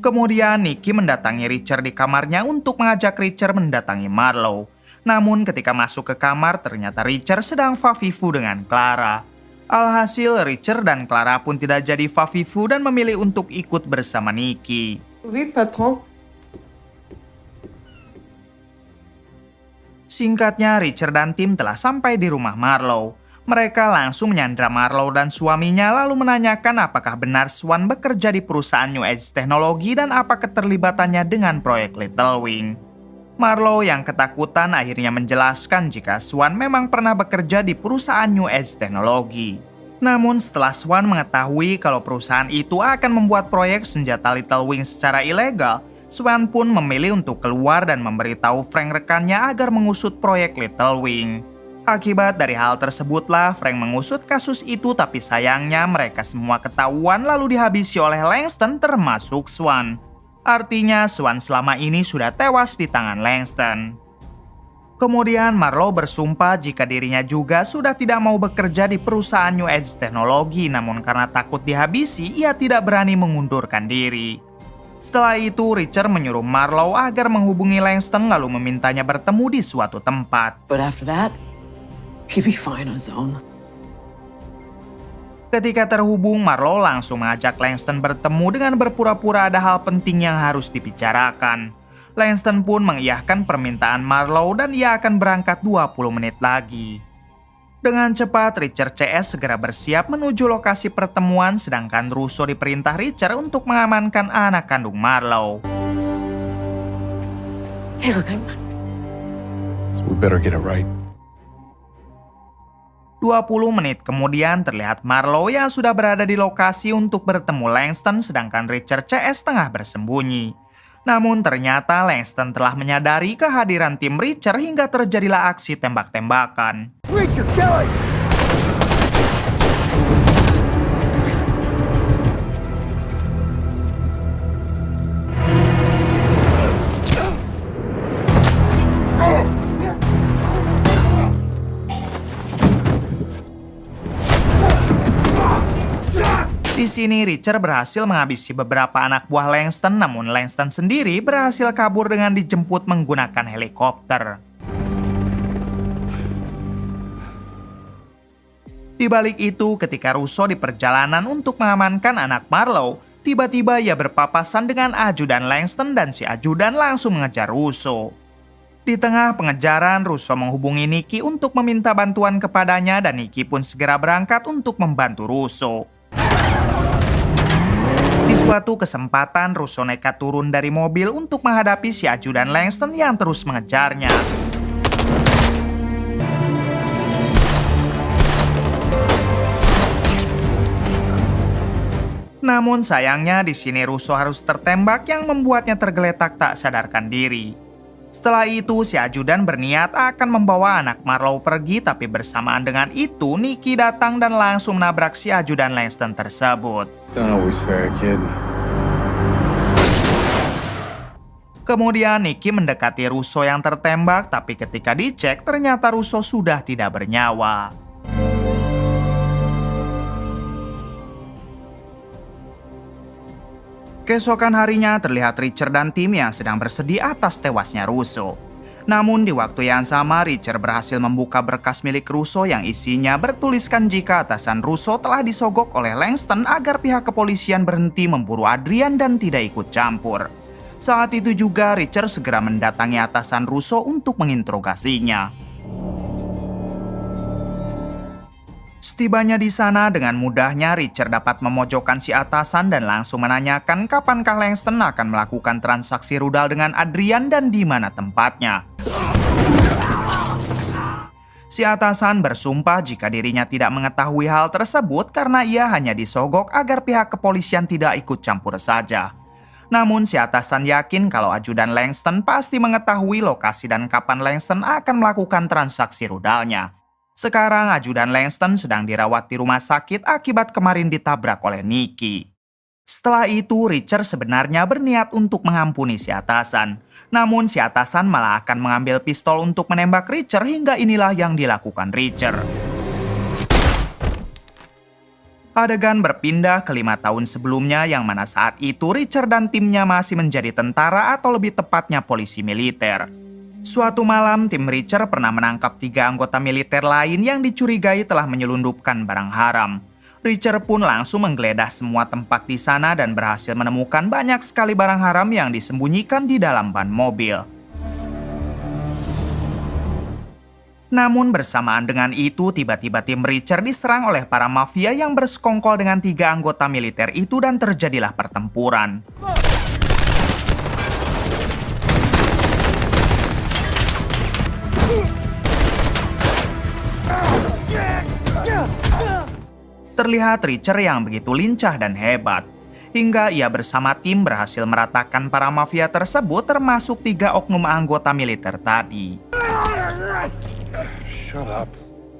Speaker 2: Kemudian Nicky mendatangi Richard di kamarnya untuk mengajak Richard mendatangi Marlowe. Namun ketika masuk ke kamar, ternyata Richard sedang fafifu dengan Clara. Alhasil, Richard dan Clara pun tidak jadi fafifu dan memilih untuk ikut bersama Nicky.
Speaker 3: Oui, patron.
Speaker 2: Singkatnya, Richard dan tim telah sampai di rumah Marlowe. Mereka langsung menyandra Marlowe dan suaminya lalu menanyakan apakah benar Swan bekerja di perusahaan New Age Teknologi dan apa keterlibatannya dengan proyek Little Wing. Marlowe yang ketakutan akhirnya menjelaskan jika Swan memang pernah bekerja di perusahaan New Age Teknologi. Namun setelah Swan mengetahui kalau perusahaan itu akan membuat proyek senjata Little Wing secara ilegal, Swan pun memilih untuk keluar dan memberitahu Frank rekannya agar mengusut proyek Little Wing. Akibat dari hal tersebutlah Frank mengusut kasus itu, tapi sayangnya mereka semua ketahuan lalu dihabisi oleh Langston termasuk Swan. Artinya Swan selama ini sudah tewas di tangan Langston. Kemudian Marlowe bersumpah jika dirinya juga sudah tidak mau bekerja di perusahaan New Age Teknologi, namun karena takut dihabisi, ia tidak berani mengundurkan diri. Setelah itu, Richard menyuruh Marlowe agar menghubungi Langston lalu memintanya bertemu di suatu tempat.
Speaker 10: But after that,
Speaker 5: He'd be fine on his own.
Speaker 2: Ketika terhubung, Marlowe langsung mengajak Langston bertemu dengan berpura-pura ada hal penting yang harus dibicarakan. Langston pun mengiyahkan permintaan Marlowe dan ia akan berangkat 20 menit lagi. Dengan cepat, Richard CS segera bersiap menuju lokasi pertemuan, sedangkan Russo diperintah Richard untuk mengamankan anak kandung Marlowe.
Speaker 5: Hey, look, I'm...
Speaker 1: So we better get it right.
Speaker 2: 20 menit kemudian terlihat Marlowe yang sudah berada di lokasi untuk bertemu Langston, sedangkan Richard CS tengah bersembunyi. Namun ternyata Langston telah menyadari kehadiran tim Richard hingga terjadilah aksi tembak-tembakan.
Speaker 1: Richard, kill it!
Speaker 2: Di sini Richard berhasil menghabisi beberapa anak buah Langston, namun Langston sendiri berhasil kabur dengan dijemput menggunakan helikopter. Di balik itu, ketika Russo di perjalanan untuk mengamankan anak Marlowe, tiba-tiba ia berpapasan dengan ajudan Langston dan si ajudan langsung mengejar Russo. Di tengah pengejaran, Russo menghubungi Nikki untuk meminta bantuan kepadanya dan Nikki pun segera berangkat untuk membantu Russo. Di suatu kesempatan, Russo nekat turun dari mobil untuk menghadapi si ajudan Langston yang terus mengejarnya. Namun sayangnya di sini Russo harus tertembak yang membuatnya tergeletak tak sadarkan diri. Setelah itu, si ajudan berniat akan membawa anak Marlowe pergi, tapi bersamaan dengan itu, Nikki datang dan langsung menabrak si ajudan Langston tersebut.
Speaker 4: Don't always fair, kid.
Speaker 2: Kemudian Nikki mendekati Russo yang tertembak, tapi ketika dicek, ternyata Russo sudah tidak bernyawa. Keesokan harinya terlihat Richard dan tim yang sedang bersedih atas tewasnya Russo. Namun di waktu yang sama, Richard berhasil membuka berkas milik Russo yang isinya bertuliskan jika atasan Russo telah disogok oleh Langston agar pihak kepolisian berhenti memburu Adrian dan tidak ikut campur. Saat itu juga Richard segera mendatangi atasan Russo untuk menginterogasinya. Setibanya di sana, dengan mudahnya Richard dapat memojokkan si atasan dan langsung menanyakan kapankah Langston akan melakukan transaksi rudal dengan Adrian dan di mana tempatnya. Si atasan bersumpah jika dirinya tidak mengetahui hal tersebut karena ia hanya disogok agar pihak kepolisian tidak ikut campur saja. Namun si atasan yakin kalau ajudan Langston pasti mengetahui lokasi dan kapan Langston akan melakukan transaksi rudalnya. Sekarang ajudan Langston sedang dirawat di rumah sakit akibat kemarin ditabrak oleh Nikki. Setelah itu, Richard sebenarnya berniat untuk mengampuni si atasan. Namun si atasan malah akan mengambil pistol untuk menembak Richard hingga inilah yang dilakukan Richard. Adegan berpindah ke 5 tahun sebelumnya yang mana saat itu Richard dan timnya masih menjadi tentara atau lebih tepatnya polisi militer. Suatu malam, tim Richard pernah menangkap 3 anggota militer lain yang dicurigai telah menyelundupkan barang haram. Richard pun langsung menggeledah semua tempat di sana dan berhasil menemukan banyak sekali barang haram yang disembunyikan di dalam ban mobil. Namun bersamaan dengan itu, tiba-tiba tim Richard diserang oleh para mafia yang bersekongkol dengan 3 anggota militer itu dan terjadilah pertempuran. Terlihat Richard yang begitu lincah dan hebat, hingga ia bersama tim berhasil meratakan para mafia tersebut termasuk 3 oknum anggota militer tadi.
Speaker 6: Shut up.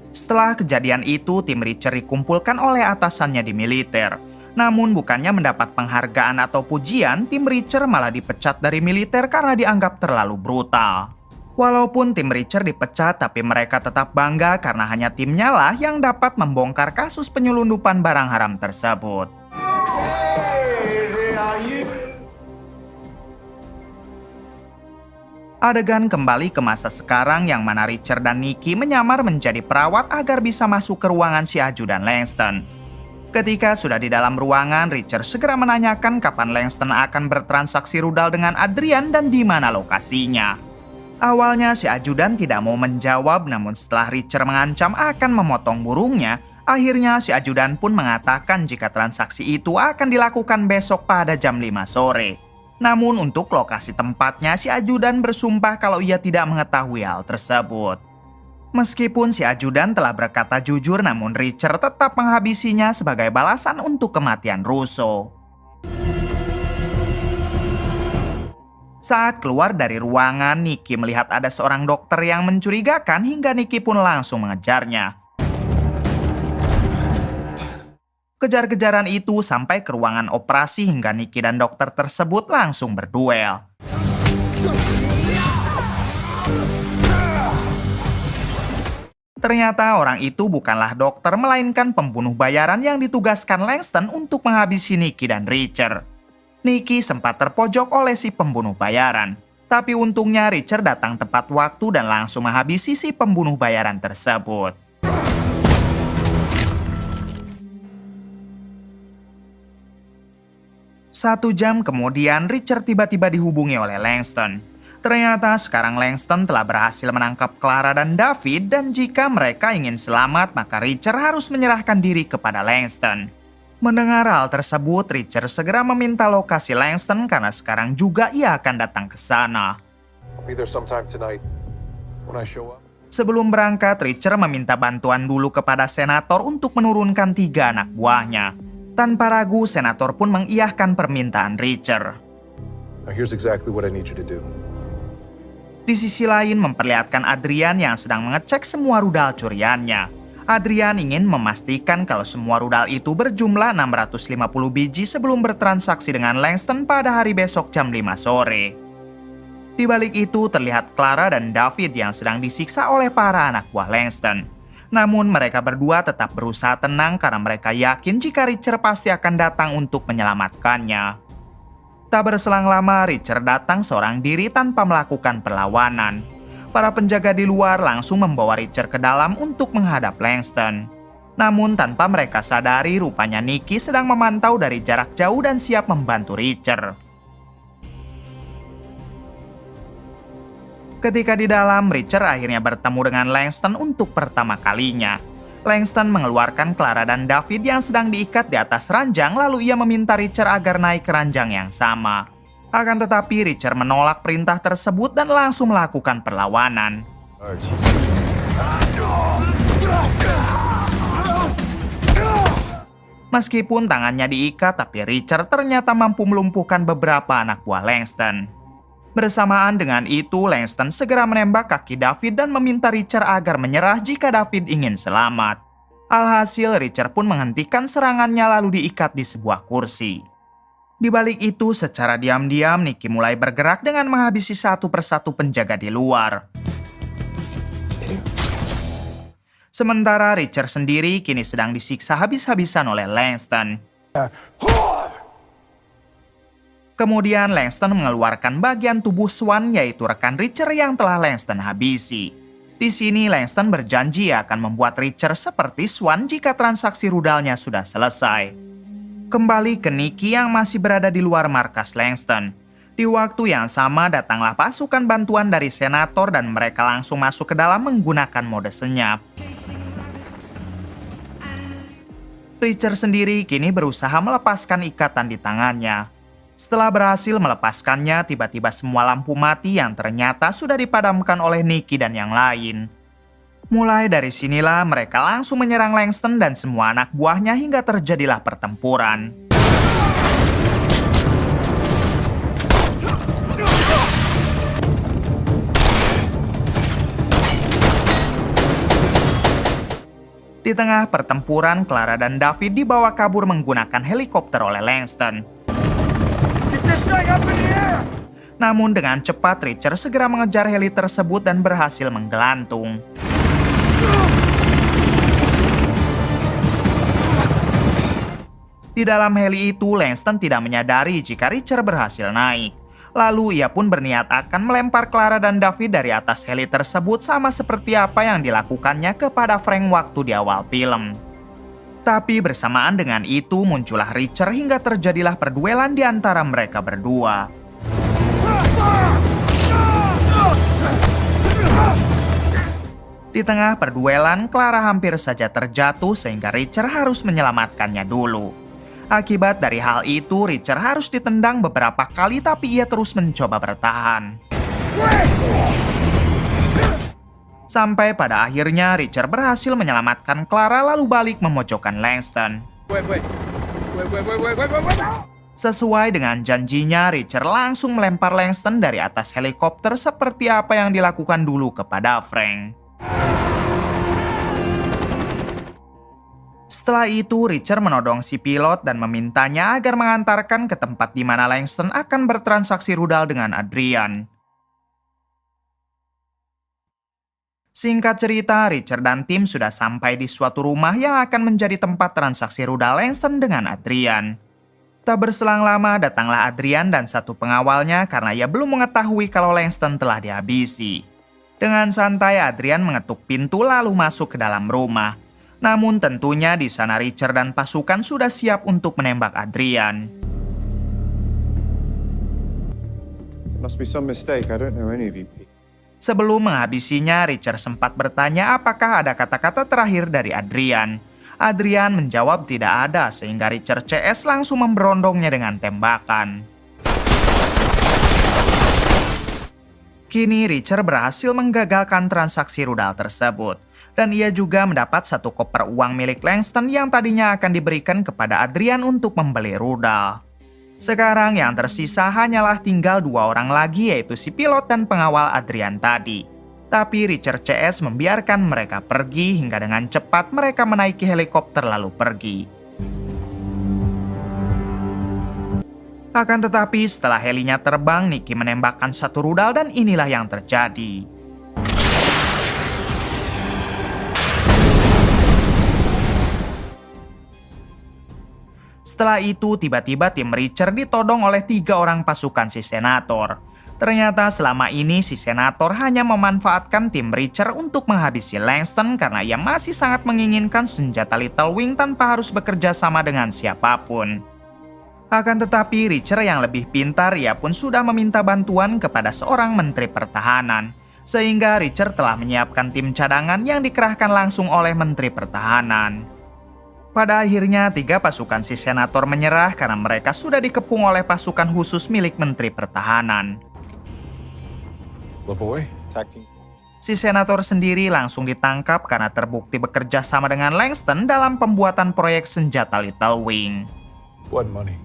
Speaker 2: Setelah kejadian itu, tim Richard dikumpulkan oleh atasannya di militer. Namun bukannya mendapat penghargaan atau pujian, tim Richard malah dipecat dari militer karena dianggap terlalu brutal. Walaupun tim Richard dipecat, tapi mereka tetap bangga karena hanya timnya lah yang dapat membongkar kasus penyelundupan barang haram tersebut. Adegan kembali ke masa sekarang yang mana Richard dan Nikki menyamar menjadi perawat agar bisa masuk ke ruangan si ajudan Langston. Ketika sudah di dalam ruangan, Richard segera menanyakan kapan Langston akan bertransaksi rudal dengan Adrian dan di mana lokasinya. Awalnya si ajudan tidak mau menjawab, namun setelah Richard mengancam akan memotong burungnya, akhirnya si ajudan pun mengatakan jika transaksi itu akan dilakukan besok pada jam 5 sore. Namun untuk lokasi tempatnya, si ajudan bersumpah kalau ia tidak mengetahui hal tersebut. Meskipun si ajudan telah berkata jujur, namun Richard tetap menghabisinya sebagai balasan untuk kematian Russo. Saat keluar dari ruangan, Nikki melihat ada seorang dokter yang mencurigakan hingga Nikki pun langsung mengejarnya. Kejar-kejaran itu sampai ke ruangan operasi hingga Nikki dan dokter tersebut langsung berduel. Ternyata orang itu bukanlah dokter, melainkan pembunuh bayaran yang ditugaskan Langston untuk menghabisi Nikki dan Richard. Nikki sempat terpojok oleh si pembunuh bayaran. Tapi untungnya Richard datang tepat waktu dan langsung menghabisi si pembunuh bayaran tersebut. Satu jam kemudian, Richard tiba-tiba dihubungi oleh Langston. Ternyata sekarang Langston telah berhasil menangkap Clara dan David, dan jika mereka ingin selamat, maka Richard harus menyerahkan diri kepada Langston. Mendengar hal tersebut, Richard segera meminta lokasi Langston karena sekarang juga ia akan datang ke sana. Sebelum berangkat, Richard meminta bantuan dulu kepada senator untuk menurunkan 3 anak buahnya. Tanpa ragu, senator pun mengiyahkan permintaan Richard.
Speaker 1: Now here's exactly what I need you to do.
Speaker 2: Di sisi lain, memperlihatkan Adrian yang sedang mengecek semua rudal curiannya. Adrian ingin memastikan kalau semua rudal itu berjumlah 650 biji sebelum bertransaksi dengan Langston pada hari besok jam 5 sore. Di balik itu, terlihat Clara dan David yang sedang disiksa oleh para anak buah Langston. Namun mereka berdua tetap berusaha tenang karena mereka yakin jika Richard pasti akan datang untuk menyelamatkannya. Tak berselang lama, Richard datang seorang diri tanpa melakukan perlawanan. Para penjaga di luar langsung membawa Richard ke dalam untuk menghadap Langston. Namun tanpa mereka sadari, rupanya Nikki sedang memantau dari jarak jauh dan siap membantu Richard. Ketika di dalam, Richard akhirnya bertemu dengan Langston untuk pertama kalinya. Langston mengeluarkan Clara dan David yang sedang diikat di atas ranjang, lalu ia meminta Richard agar naik ke ranjang yang sama. Akan tetapi Richard menolak perintah tersebut dan langsung melakukan perlawanan. Meskipun tangannya diikat, tapi Richard ternyata mampu melumpuhkan beberapa anak buah Langston. Bersamaan dengan itu, Langston segera menembak kaki David dan meminta Richard agar menyerah jika David ingin selamat. Alhasil, Richard pun menghentikan serangannya lalu diikat di sebuah kursi. Di balik itu, secara diam-diam, Nikki mulai bergerak dengan menghabisi satu persatu penjaga di luar. Sementara Richard sendiri kini sedang disiksa habis-habisan oleh Langston. Kemudian Langston mengeluarkan bagian tubuh Swan, yaitu rekan Richard yang telah Langston habisi. Di sini Langston berjanji akan membuat Richard seperti Swan jika transaksi rudalnya sudah selesai. Kembali ke Nikki yang masih berada di luar markas Langston. Di waktu yang sama datanglah pasukan bantuan dari senator dan mereka langsung masuk ke dalam menggunakan mode senyap. Richard sendiri kini berusaha melepaskan ikatan di tangannya. Setelah berhasil melepaskannya, tiba-tiba semua lampu mati yang ternyata sudah dipadamkan oleh Nikki dan yang lain. Mulai dari sinilah mereka langsung menyerang Langston dan semua anak buahnya hingga terjadilah pertempuran. Di tengah pertempuran, Clara dan David dibawa kabur menggunakan helikopter oleh Langston. Namun dengan cepat Richard segera mengejar heli tersebut dan berhasil menggelantung. Di dalam heli itu, Langston tidak menyadari jika Richard berhasil naik. Lalu ia pun berniat akan melempar Clara dan David dari atas heli tersebut sama seperti apa yang dilakukannya kepada Frank waktu di awal film. Tapi bersamaan dengan itu muncullah Reacher hingga terjadilah perduelan di antara mereka berdua. Di tengah perduelan, Clara hampir saja terjatuh sehingga Reacher harus menyelamatkannya dulu. Akibat dari hal itu, Reacher harus ditendang beberapa kali tapi ia terus mencoba bertahan. Sampai pada akhirnya Reacher berhasil menyelamatkan Clara lalu balik memojokkan Langston. Sesuai dengan janjinya, Reacher langsung melempar Langston dari atas helikopter seperti apa yang dilakukan dulu kepada Frank. Setelah itu, Reacher menodong si pilot dan memintanya agar mengantarkan ke tempat di mana Langston akan bertransaksi rudal dengan Adrian. Singkat cerita, Reacher dan tim sudah sampai di suatu rumah yang akan menjadi tempat transaksi rudal Langston dengan Adrian. Tak berselang lama, datanglah Adrian dan satu pengawalnya karena ia belum mengetahui kalau Langston telah dihabisi. Dengan santai, Adrian mengetuk pintu lalu masuk ke dalam rumah. Namun tentunya di sana Reacher dan pasukan sudah siap untuk menembak Adrian.
Speaker 9: Must be some mistake. I don't know any of you.
Speaker 2: Sebelum menghabisinya, Reacher sempat bertanya apakah ada kata-kata terakhir dari Adrian. Adrian menjawab tidak ada sehingga Reacher CS langsung memberondongnya dengan tembakan. Kini Reacher berhasil menggagalkan transaksi rudal tersebut. Dan ia juga mendapat satu koper uang milik Langston yang tadinya akan diberikan kepada Adrian untuk membeli rudal. Sekarang yang tersisa hanyalah tinggal 2 orang lagi yaitu si pilot dan pengawal Adrian tadi. Tapi Reacher CS membiarkan mereka pergi hingga dengan cepat mereka menaiki helikopter lalu pergi. Akan tetapi setelah helinya terbang, Nicky menembakkan satu rudal dan inilah yang terjadi. Setelah itu, tiba-tiba tim Reacher ditodong oleh 3 orang pasukan si Senator. Ternyata selama ini si Senator hanya memanfaatkan tim Reacher untuk menghabisi Langston karena ia masih sangat menginginkan senjata Little Wing tanpa harus bekerja sama dengan siapapun. Akan tetapi Reacher yang lebih pintar, ia pun sudah meminta bantuan kepada seorang menteri pertahanan. Sehingga Reacher telah menyiapkan tim cadangan yang dikerahkan langsung oleh menteri pertahanan. Pada akhirnya, 3 pasukan si Senator menyerah karena mereka sudah dikepung oleh pasukan khusus milik Menteri Pertahanan. Si Senator sendiri langsung ditangkap karena terbukti bekerja sama dengan Langston dalam pembuatan proyek senjata Little Wing.
Speaker 1: What money?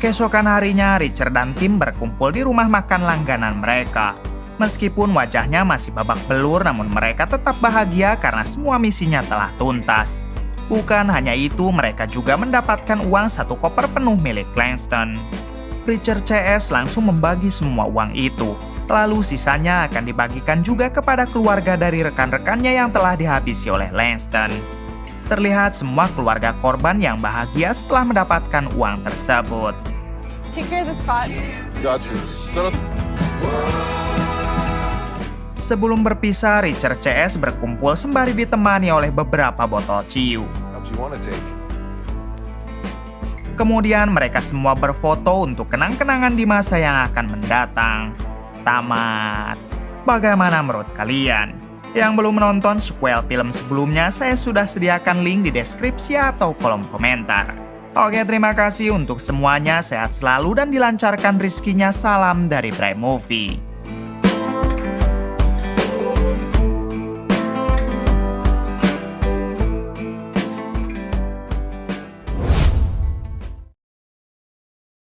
Speaker 2: Keesokan harinya, Reacher dan tim berkumpul di rumah makan langganan mereka. Meskipun wajahnya masih babak belur, namun mereka tetap bahagia karena semua misinya telah tuntas. Bukan hanya itu, mereka juga mendapatkan uang 1 koper penuh milik Langston. Reacher CS langsung membagi semua uang itu. Lalu sisanya akan dibagikan juga kepada keluarga dari rekan-rekannya yang telah dihabisi oleh Langston. Terlihat semua keluarga korban yang bahagia setelah mendapatkan uang tersebut.
Speaker 3: Take care of the spot.
Speaker 6: Got you.
Speaker 2: Sebelum berpisah, Reacher CS berkumpul sembari ditemani oleh beberapa botol ciu. Kemudian mereka semua berfoto untuk kenang-kenangan di masa yang akan mendatang. Tamat. Bagaimana menurut kalian? Yang belum menonton sequel film sebelumnya, saya sudah sediakan link di deskripsi atau kolom komentar. Oke, terima kasih untuk semuanya. Sehat selalu dan dilancarkan rezekinya. Salam dari Bright Movie.